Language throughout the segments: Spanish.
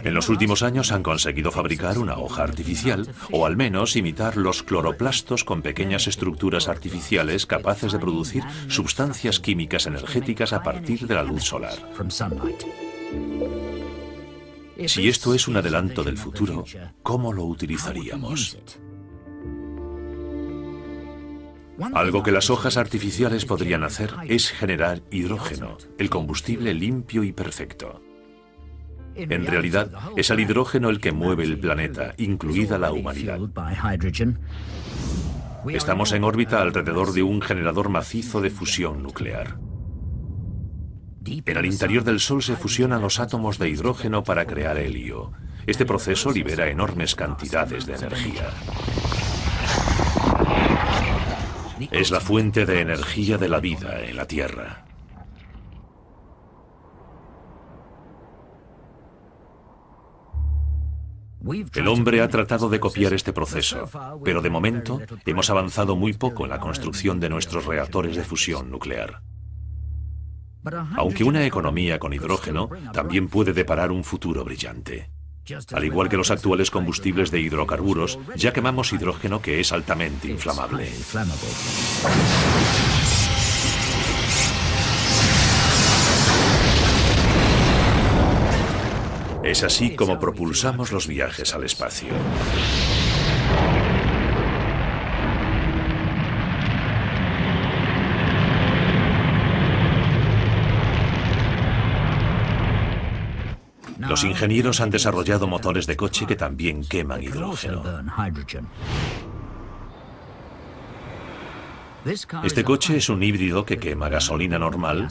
En los últimos años han conseguido fabricar una hoja artificial, o al menos imitar los cloroplastos con pequeñas estructuras artificiales capaces de producir sustancias químicas energéticas a partir de la luz solar. Si esto es un adelanto del futuro, ¿cómo lo utilizaríamos? Algo que las hojas artificiales podrían hacer es generar hidrógeno, el combustible limpio y perfecto. En realidad, es el hidrógeno el que mueve el planeta, incluida la humanidad. Estamos en órbita alrededor de un generador macizo de fusión nuclear. En el interior del Sol se fusionan los átomos de hidrógeno para crear helio. Este proceso libera enormes cantidades de energía. Es la fuente de energía de la vida en la Tierra. El hombre ha tratado de copiar este proceso, pero de momento hemos avanzado muy poco en la construcción de nuestros reactores de fusión nuclear. Aunque una economía con hidrógeno también puede deparar un futuro brillante. Al igual que los actuales combustibles de hidrocarburos, ya quemamos hidrógeno que es altamente inflamable. Es así como propulsamos los viajes al espacio. Los ingenieros han desarrollado motores de coche que también queman hidrógeno. Este coche es un híbrido que quema gasolina normal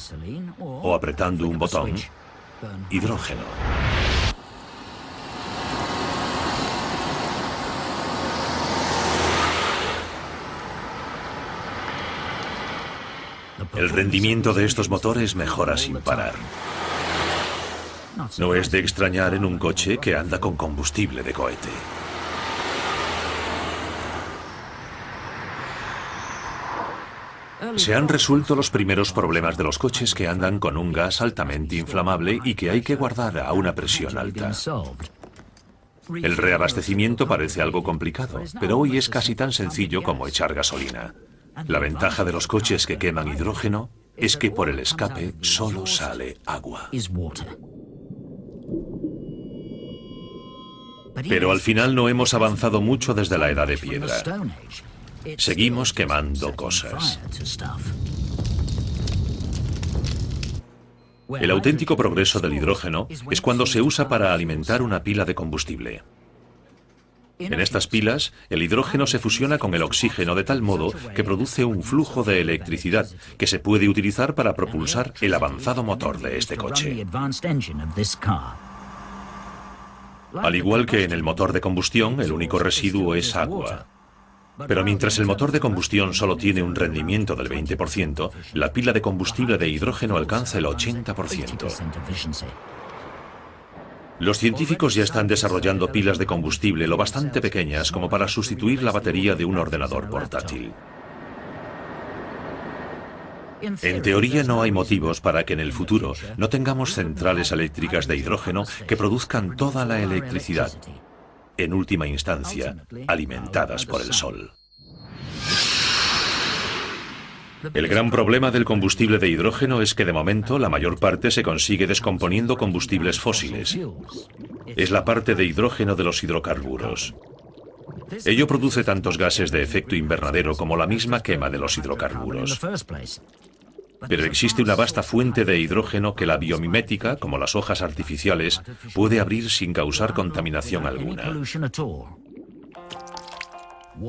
o, apretando un botón, hidrógeno. El rendimiento de estos motores mejora sin parar. No es de extrañar en un coche que anda con combustible de cohete. Se han resuelto los primeros problemas de los coches que andan con un gas altamente inflamable y que hay que guardar a una presión alta. El reabastecimiento parece algo complicado, pero hoy es casi tan sencillo como echar gasolina. La ventaja de los coches que queman hidrógeno es que por el escape solo sale agua. Pero al final no hemos avanzado mucho desde la edad de piedra. Seguimos quemando cosas. El auténtico progreso del hidrógeno es cuando se usa para alimentar una pila de combustible. En estas pilas, el hidrógeno se fusiona con el oxígeno de tal modo que produce un flujo de electricidad que se puede utilizar para propulsar el avanzado motor de este coche. Al igual que en el motor de combustión, el único residuo es agua. Pero mientras el motor de combustión solo tiene un rendimiento del 20%, la pila de combustible de hidrógeno alcanza el 80%. Los científicos ya están desarrollando pilas de combustible lo bastante pequeñas como para sustituir la batería de un ordenador portátil. En teoría no hay motivos para que en el futuro no tengamos centrales eléctricas de hidrógeno que produzcan toda la electricidad, en última instancia, alimentadas por el sol. El gran problema del combustible de hidrógeno es que de momento la mayor parte se consigue descomponiendo combustibles fósiles. Es la parte de hidrógeno de los hidrocarburos. Ello produce tantos gases de efecto invernadero como la misma quema de los hidrocarburos. Pero existe una vasta fuente de hidrógeno que la biomimética, como las hojas artificiales, puede abrir sin causar contaminación alguna.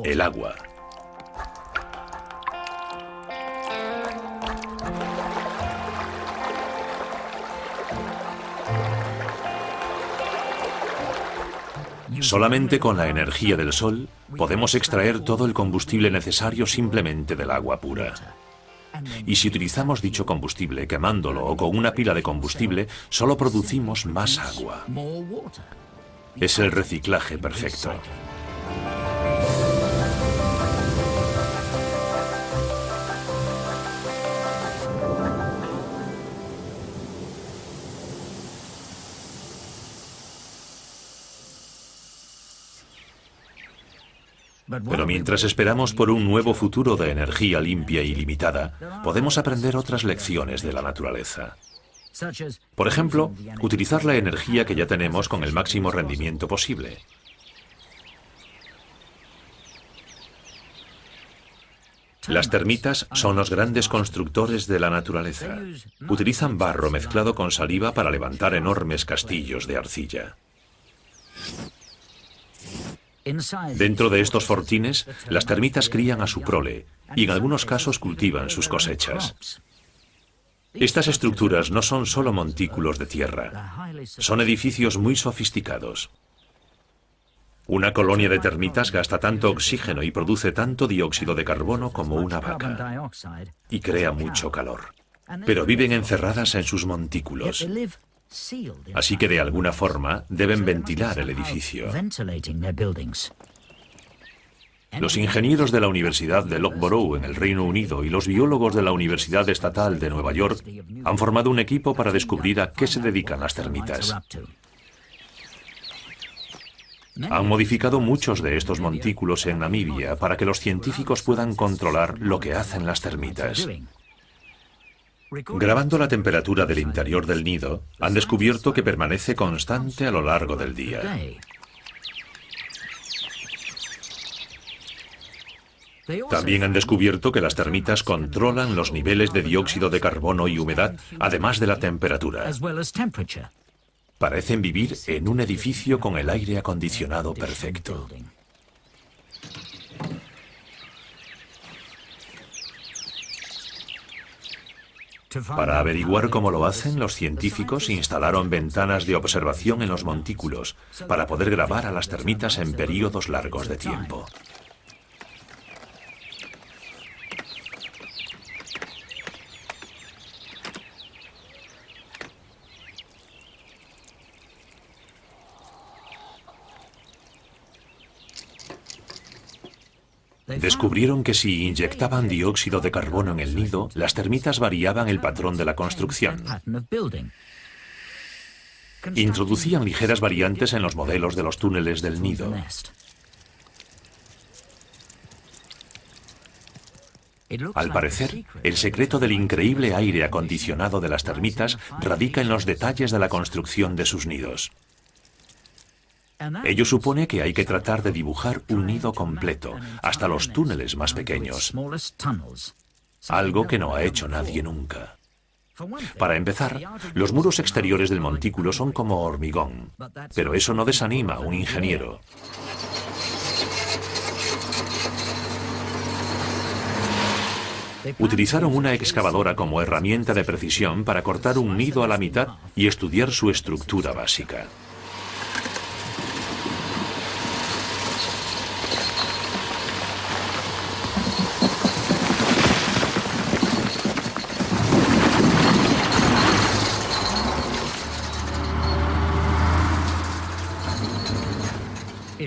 El agua. Solamente con la energía del sol podemos extraer todo el combustible necesario simplemente del agua pura. Y si utilizamos dicho combustible quemándolo o con una pila de combustible, solo producimos más agua. Es el reciclaje perfecto. Pero mientras esperamos por un nuevo futuro de energía limpia y limitada, podemos aprender otras lecciones de la naturaleza. Por ejemplo, utilizar la energía que ya tenemos con el máximo rendimiento posible. Las termitas son los grandes constructores de la naturaleza. Utilizan barro mezclado con saliva para levantar enormes castillos de arcilla. Dentro de estos fortines, las termitas crían a su prole y en algunos casos cultivan sus cosechas. Estas estructuras no son solo montículos de tierra, son edificios muy sofisticados. Una colonia de termitas gasta tanto oxígeno y produce tanto dióxido de carbono como una vaca, y crea mucho calor. Pero viven encerradas en sus montículos, así que de alguna forma deben ventilar el edificio. Los ingenieros de la Universidad de Loughborough en el Reino Unido y los biólogos de la Universidad Estatal de Nueva York han formado un equipo para descubrir a qué se dedican las termitas. Han modificado muchos de estos montículos en Namibia para que los científicos puedan controlar lo que hacen las termitas. Grabando la temperatura del interior del nido, han descubierto que permanece constante a lo largo del día. También han descubierto que las termitas controlan los niveles de dióxido de carbono y humedad, además de la temperatura. Parecen vivir en un edificio con el aire acondicionado perfecto. Para averiguar cómo lo hacen, los científicos instalaron ventanas de observación en los montículos para poder grabar a las termitas en períodos largos de tiempo. Descubrieron que si inyectaban dióxido de carbono en el nido, las termitas variaban el patrón de la construcción. Introducían ligeras variantes en los modelos de los túneles del nido. Al parecer, el secreto del increíble aire acondicionado de las termitas radica en los detalles de la construcción de sus nidos. Ello supone que hay que tratar de dibujar un nido completo, hasta los túneles más pequeños, algo que no ha hecho nadie nunca. Para empezar, los muros exteriores del montículo son como hormigón, pero eso no desanima a un ingeniero. Utilizaron una excavadora como herramienta de precisión para cortar un nido a la mitad y estudiar su estructura básica.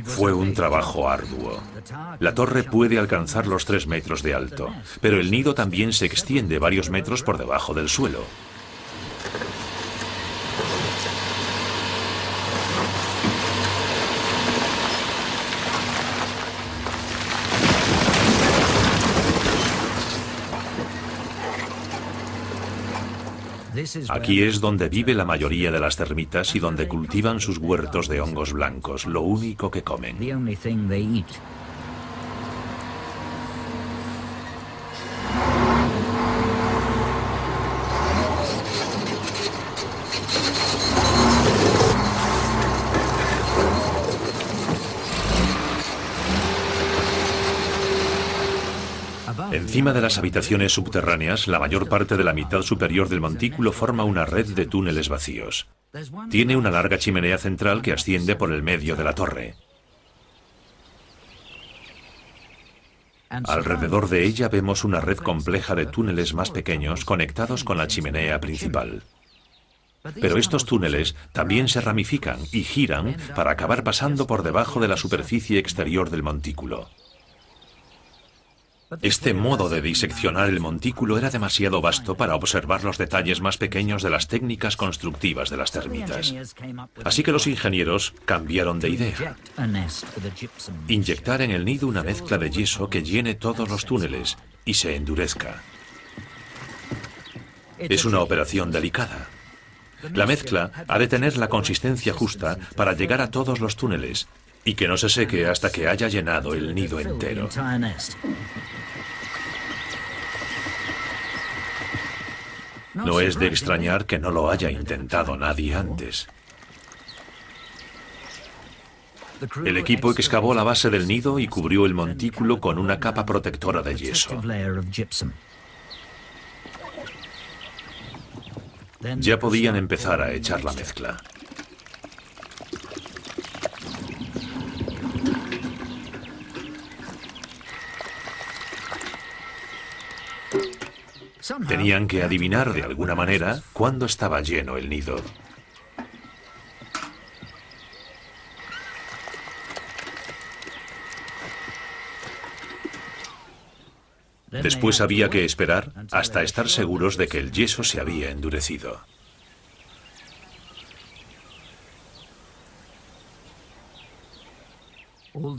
Fue un trabajo arduo. La torre puede alcanzar los 3 metros de alto, pero el nido también se extiende varios metros por debajo del suelo. Aquí es donde vive la mayoría de las termitas y donde cultivan sus huertos de hongos blancos, lo único que comen. Encima de las habitaciones subterráneas, la mayor parte de la mitad superior del montículo forma una red de túneles vacíos. Tiene una larga chimenea central que asciende por el medio de la torre. Alrededor de ella vemos una red compleja de túneles más pequeños conectados con la chimenea principal. Pero estos túneles también se ramifican y giran para acabar pasando por debajo de la superficie exterior del montículo. Este modo de diseccionar el montículo era demasiado vasto para observar los detalles más pequeños de las técnicas constructivas de las termitas. Así que los ingenieros cambiaron de idea. Inyectar en el nido una mezcla de yeso que llene todos los túneles y se endurezca. Es una operación delicada. La mezcla ha de tener la consistencia justa para llegar a todos los túneles y que no se seque hasta que haya llenado el nido entero. No es de extrañar que no lo haya intentado nadie antes. El equipo excavó la base del nido y cubrió el montículo con una capa protectora de yeso. Ya podían empezar a echar la mezcla. Tenían que adivinar de alguna manera cuándo estaba lleno el nido. Después había que esperar hasta estar seguros de que el yeso se había endurecido.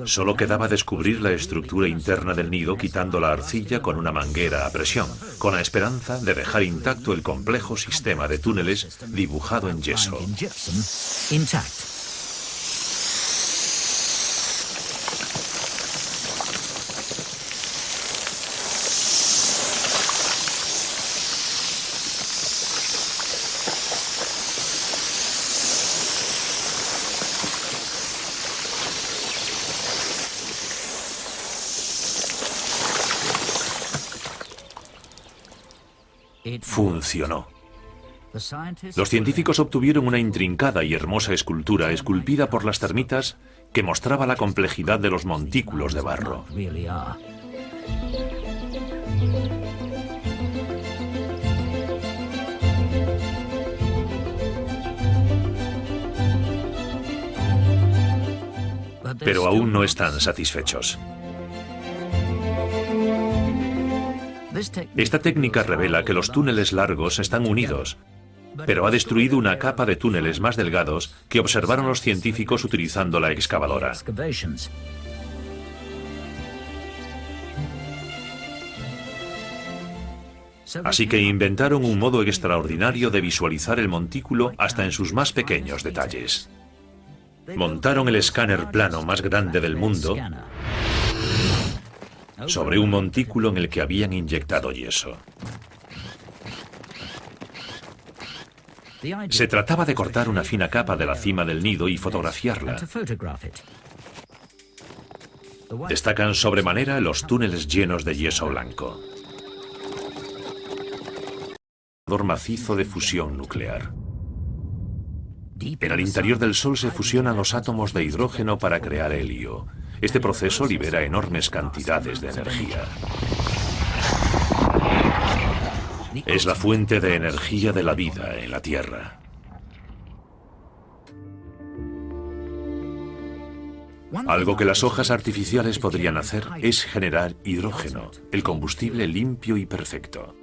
Solo quedaba descubrir la estructura interna del nido quitando la arcilla con una manguera a presión, con la esperanza de dejar intacto el complejo sistema de túneles dibujado en yeso. Funcionó. Los científicos obtuvieron una intrincada y hermosa escultura esculpida por las termitas que mostraba la complejidad de los montículos de barro. Pero aún no están satisfechos. Esta técnica revela que los túneles largos están unidos, pero ha destruido una capa de túneles más delgados que observaron los científicos utilizando la excavadora. Así que inventaron un modo extraordinario de visualizar el montículo hasta en sus más pequeños detalles. Montaron el escáner plano más grande del mundo sobre un montículo en el que habían inyectado yeso. Se trataba de cortar una fina capa de la cima del nido y fotografiarla. Destacan sobremanera los túneles llenos de yeso blanco. Macizo de fusión nuclear. En el interior del Sol se fusionan los átomos de hidrógeno para crear helio. Este proceso libera enormes cantidades de energía. Es la fuente de energía de la vida en la Tierra. Algo que las hojas artificiales podrían hacer es generar hidrógeno, el combustible limpio y perfecto.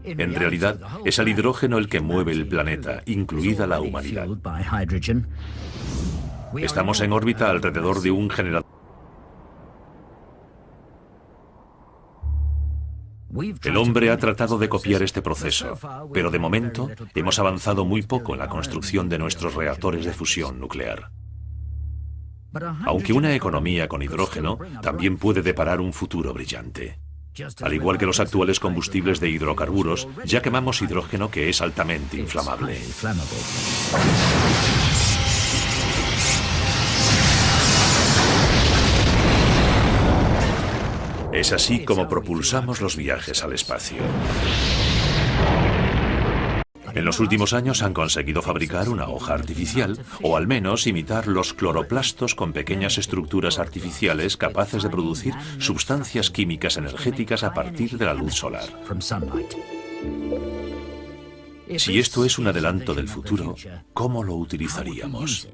En realidad, es el hidrógeno el que mueve el planeta, incluida la humanidad. Estamos en órbita alrededor de un generador. El hombre ha tratado de copiar este proceso, pero de momento hemos avanzado muy poco en la construcción de nuestros reactores de fusión nuclear. Aunque una economía con hidrógeno también puede deparar un futuro brillante. Al igual que los actuales combustibles de hidrocarburos, ya quemamos hidrógeno que es altamente inflamable. Es así como propulsamos los viajes al espacio. En los últimos años han conseguido fabricar una hoja artificial, o al menos imitar los cloroplastos con pequeñas estructuras artificiales capaces de producir sustancias químicas energéticas a partir de la luz solar. Si esto es un adelanto del futuro, ¿cómo lo utilizaríamos?